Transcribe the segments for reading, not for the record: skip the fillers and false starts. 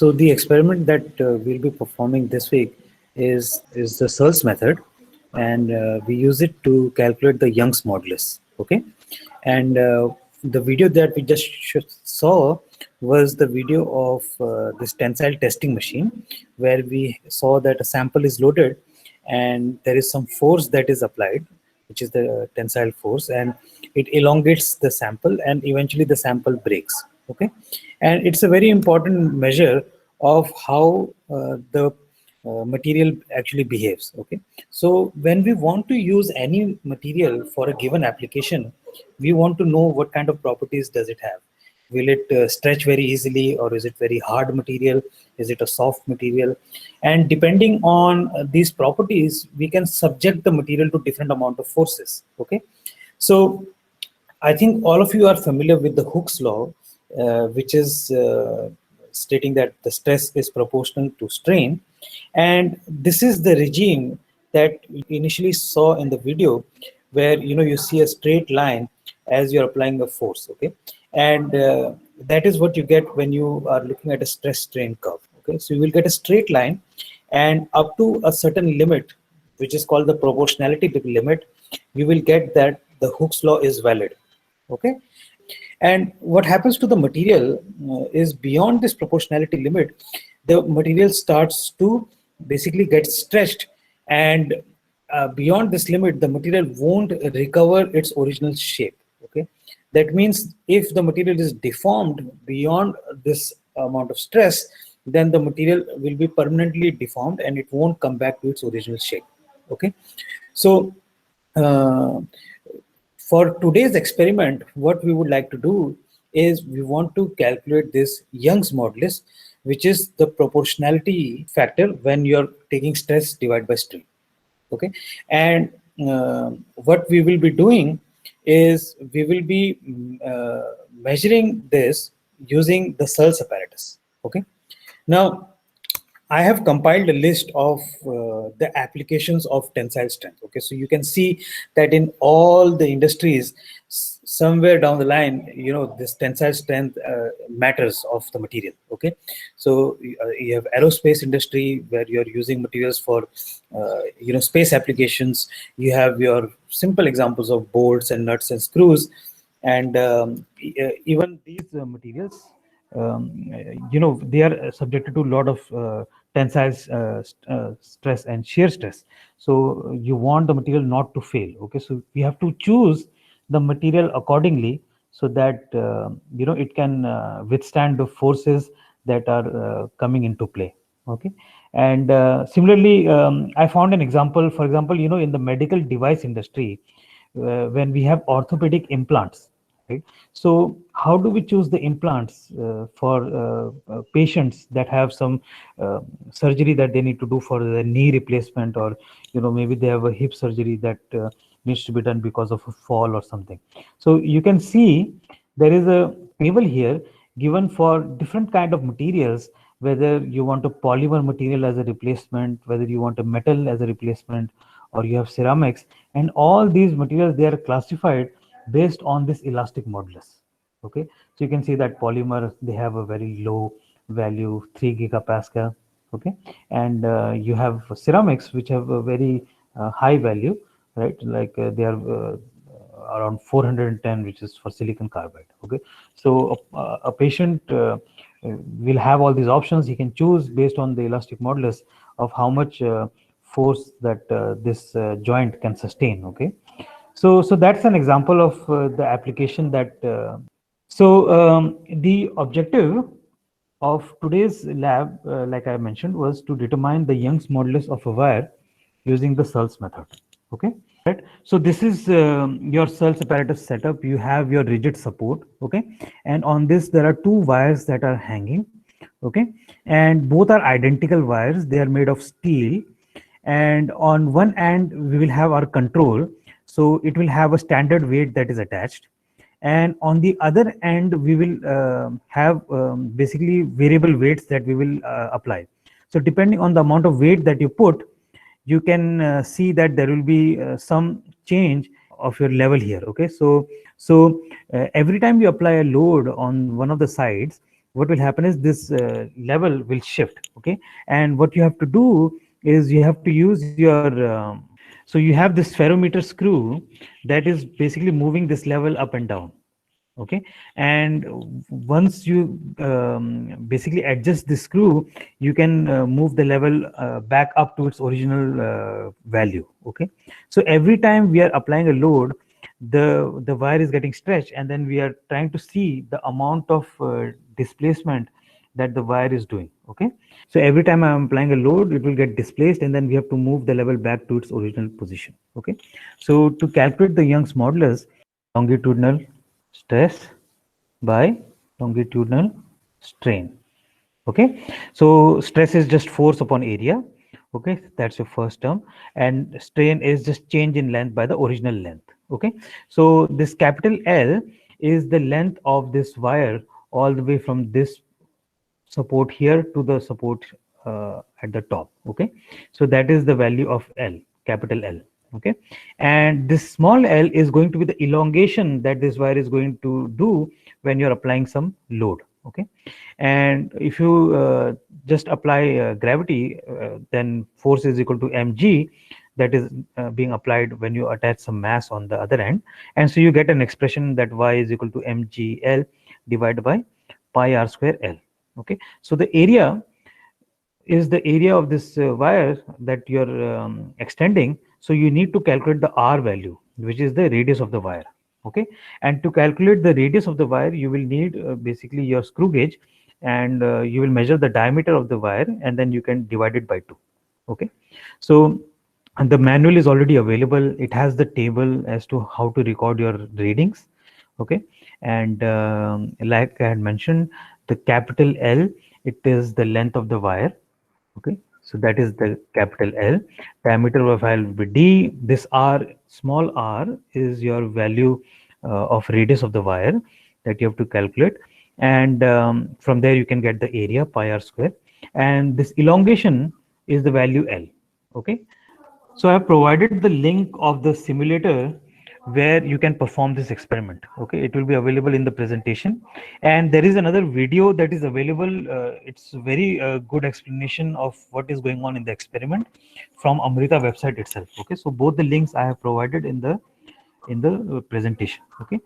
So the experiment that we'll be performing this week is the Searles method, and we use it to calculate the Young's modulus. Okay, and the video that we just saw was the video of this tensile testing machine, where we saw that a sample is loaded, and there is some force that is applied, which is the tensile force, and it elongates the sample, and eventually the sample breaks. Okay, and it's a very important measure of how the material actually behaves. Okay, so when we want to use any material for a given application, we want to know what kind of properties does it have. Will it stretch very easily, or is it very hard material? Is it a soft material? And depending on these properties, we can subject the material to different amount of forces. Okay, so I think all of you are familiar with the Hooke's law, which is stating that the stress is proportional to strain. And this is the regime that you initially saw in the video, where you see a straight line as you're applying a force. Okay, and that is what you get when you are looking at a stress strain curve. Okay, so you will get a straight line, and up to a certain limit, which is called the proportionality limit, you will get that the Hooke's law is valid. Okay, and what happens to the material is, beyond this proportionality limit, the material starts to basically get stretched, and beyond this limit, the material won't recover its original shape. Okay, that means if the material is deformed beyond this amount of stress, then the material will be permanently deformed and it won't come back to its original shape. Okay, so for today's experiment, what we would like to do is we want to calculate this Young's modulus, which is the proportionality factor when you're taking stress divided by strain. Okay, and what we will be doing is we will be measuring this using the Searles apparatus. Okay, now I have compiled a list of the applications of tensile strength. Okay, so you can see that in all the industries, somewhere down the line, this tensile strength matters of the material. Okay, so you have aerospace industry, where you're using materials for space applications. You have your simple examples of bolts and nuts and screws, and even these materials, they are subjected to a lot of tensile stress and shear stress. So you want the material not to fail. Okay, so we have to choose the material accordingly, so that it can withstand the forces that are coming into play. Okay, and similarly, I found an example. For example, in the medical device industry, when we have orthopedic implants, right? So how do we choose the implants for patients that have some surgery that they need to do for the knee replacement, or maybe they have a hip surgery that needs to be done because of a fall or something. So you can see there is a table here given for different kind of materials, whether you want a polymer material as a replacement, whether you want a metal as a replacement, or you have ceramics, and all these materials, they are classified based on this elastic modulus. Okay, so you can see that polymer, they have a very low value, 3 gigapascal. Okay, and you have ceramics which have a very high value, right? Like they are around 410, which is for silicon carbide. Okay, so a patient will have all these options. He can choose based on the elastic modulus of how much force that this joint can sustain. Okay, so that's an example of the application that the objective of today's lab, like I mentioned, was to determine the Young's modulus of a wire using the Searles method. Okay, right. So this is your Searles apparatus setup. You have your rigid support. Okay, and on this there are two wires that are hanging. Okay, and both are identical wires. They are made of steel, and on one end we will have our control. So it will have a standard weight that is attached, and on the other end we will have basically variable weights that we will apply. So depending on the amount of weight that you put, you can see that there will be some change of your level here. Okay, so every time you apply a load on one of the sides, what will happen is this level will shift. Okay, and what you have to do is you have to use your so you have this ferrometer screw that is basically moving this level up and down. Okay, and once you basically adjust the screw, you can move the level back up to its original value. Okay, so every time we are applying a load, the wire is getting stretched, and then we are trying to see the amount of displacement that the wire is doing. Okay, so every time I'm applying a load, it will get displaced, and then we have to move the level back to its original position. Okay, so to calculate the Young's modulus, longitudinal stress by longitudinal strain. Okay, so stress is just force upon area. Okay, that's your first term, and strain is just change in length by the original length. Okay, so this capital L is the length of this wire all the way from this support here to the support at the top. Okay, so that is the value of L, capital L. Okay, and this small l is going to be the elongation that this wire is going to do when you're applying some load. Okay, and if you just apply gravity, then force is equal to mg, that is being applied when you attach some mass on the other end, and so you get an expression that y is equal to mgl divided by pi r square l. Okay, so the area is the area of this wire that you're extending. So you need to calculate the r value, which is the radius of the wire. Okay, and to calculate the radius of the wire, you will need basically your screw gauge, and you will measure the diameter of the wire, and then you can divide it by 2. Okay, so and the manual is already available. It has the table as to how to record your readings. Okay, and like I had mentioned, the capital L, it is the length of the wire. Okay, so that is the capital L. Diameter of wire will be d. This r, small r, is your value of radius of the wire that you have to calculate, and from there you can get the area, pi r square, and this elongation is the value L. Okay, so I have provided the link of the simulator where you can perform this experiment. Okay, it will be available in the presentation, and there is another video that is available. It's very good explanation of what is going on in the experiment from Amrita website itself. Okay, so both the links I have provided in the presentation. Okay,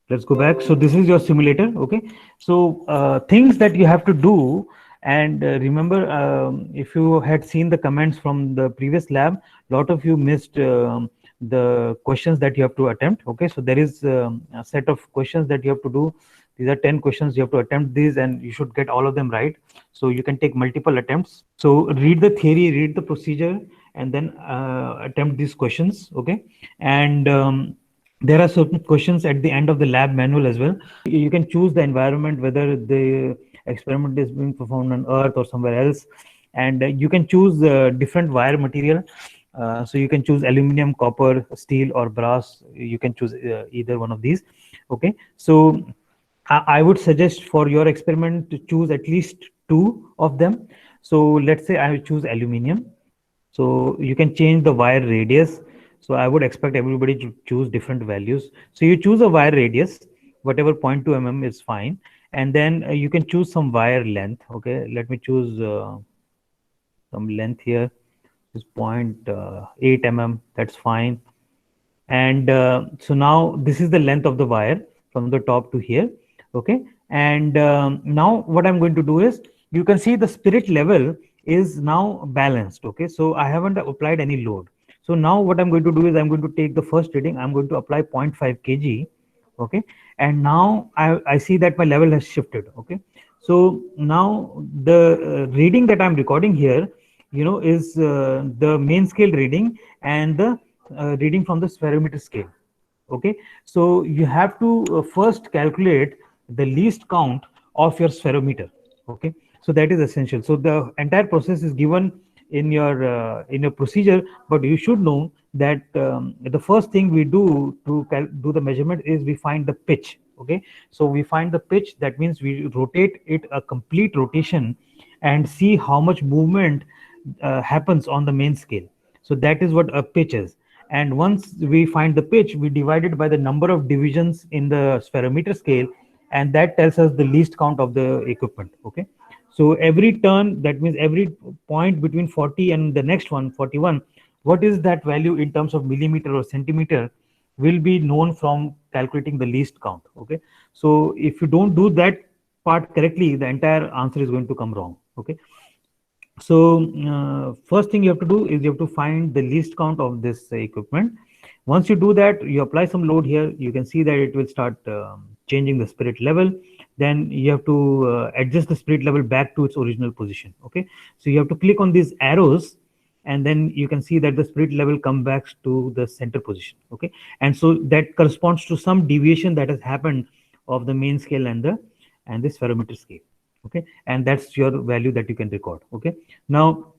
let's go back. So this is your simulator. Okay, so things that you have to do, and remember, if you had seen the comments from the previous lab, a lot of you missed the questions that you have to attempt. Okay, so there is a set of questions that you have to do. These are 10 questions. You have to attempt these, and you should get all of them right. So you can take multiple attempts. So read the theory, read the procedure, and then attempt these questions. Okay, and there are certain questions at the end of the lab manual as well. You can choose the environment, whether the experiment is being performed on Earth or somewhere else, and you can choose different wire material. So you can choose aluminum, copper, steel, or brass. You can choose either one of these. Okay, so I would suggest for your experiment to choose at least two of them. So let's say I choose aluminum. So you can change the wire radius. So I would expect everybody to choose different values. So you choose a wire radius, whatever 0.2 mm is fine. And then you can choose some wire length. Okay, let me choose some length here. Is 0.8 mm, that's fine. And so now this is the length of the wire from the top to here. Okay, and now what I'm going to do is, you can see the spirit level is now balanced. Okay, so I haven't applied any load. So now what I'm going to do is, I'm going to take the first reading, I'm going to apply 0.5 kg. Okay, and now I see that my level has shifted. Okay, so now the reading that I'm recording here, is the main scale reading and the reading from the spherometer scale. Okay, so you have to first calculate the least count of your spherometer. Okay, so that is essential. So the entire process is given in your procedure, but you should know that the first thing we do to do the measurement is we find the pitch. Okay, so we find the pitch. That means we rotate it a complete rotation and see how much movement happens on the main scale. So that is what a pitch is. And once we find the pitch, we divide it by the number of divisions in the spherometer scale, and that tells us the least count of the equipment. Okay, so every turn, that means every point between 40 and the next one, 41, what is that value in terms of millimeter or centimeter will be known from calculating the least count. Okay, so if you don't do that part correctly, the entire answer is going to come wrong. Okay, so first thing you have to do is you have to find the least count of this equipment. Once you do that, you apply some load here. You can see that it will start changing the spirit level. Then you have to adjust the spirit level back to its original position. Okay, so you have to click on these arrows, and then you can see that the spirit level comes back to the center position. Okay, and so that corresponds to some deviation that has happened of the main scale and this ferrometer scale. Okay, and that's your value that you can record. Okay, now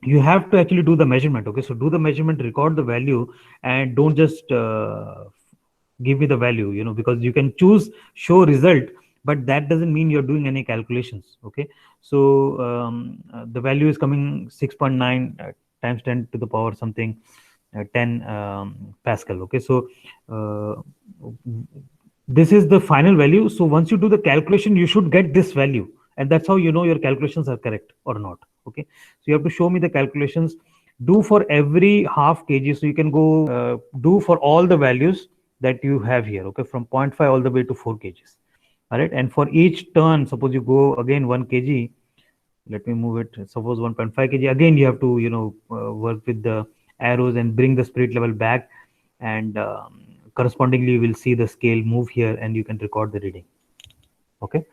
you have to actually do the measurement. Okay, so do the measurement, record the value, and don't just give me the value, because you can choose show result, but that doesn't mean you're doing any calculations. Okay, so the value is coming 6.9 times 10 to the power something 10 Pascal. Okay, so uh, this is the final value. So once you do the calculation, you should get this value, and that's how you know your calculations are correct or not. Okay, so you have to show me the calculations, do for every half kg. So you can go do for all the values that you have here. Okay, from 0.5 all the way to 4 kgs. All right, and for each turn, suppose you go again 1 kg, let me move it, suppose 1.5 kg, again you have to work with the arrows and bring the spirit level back, and correspondingly you will see the scale move here, and you can record the reading. Okay,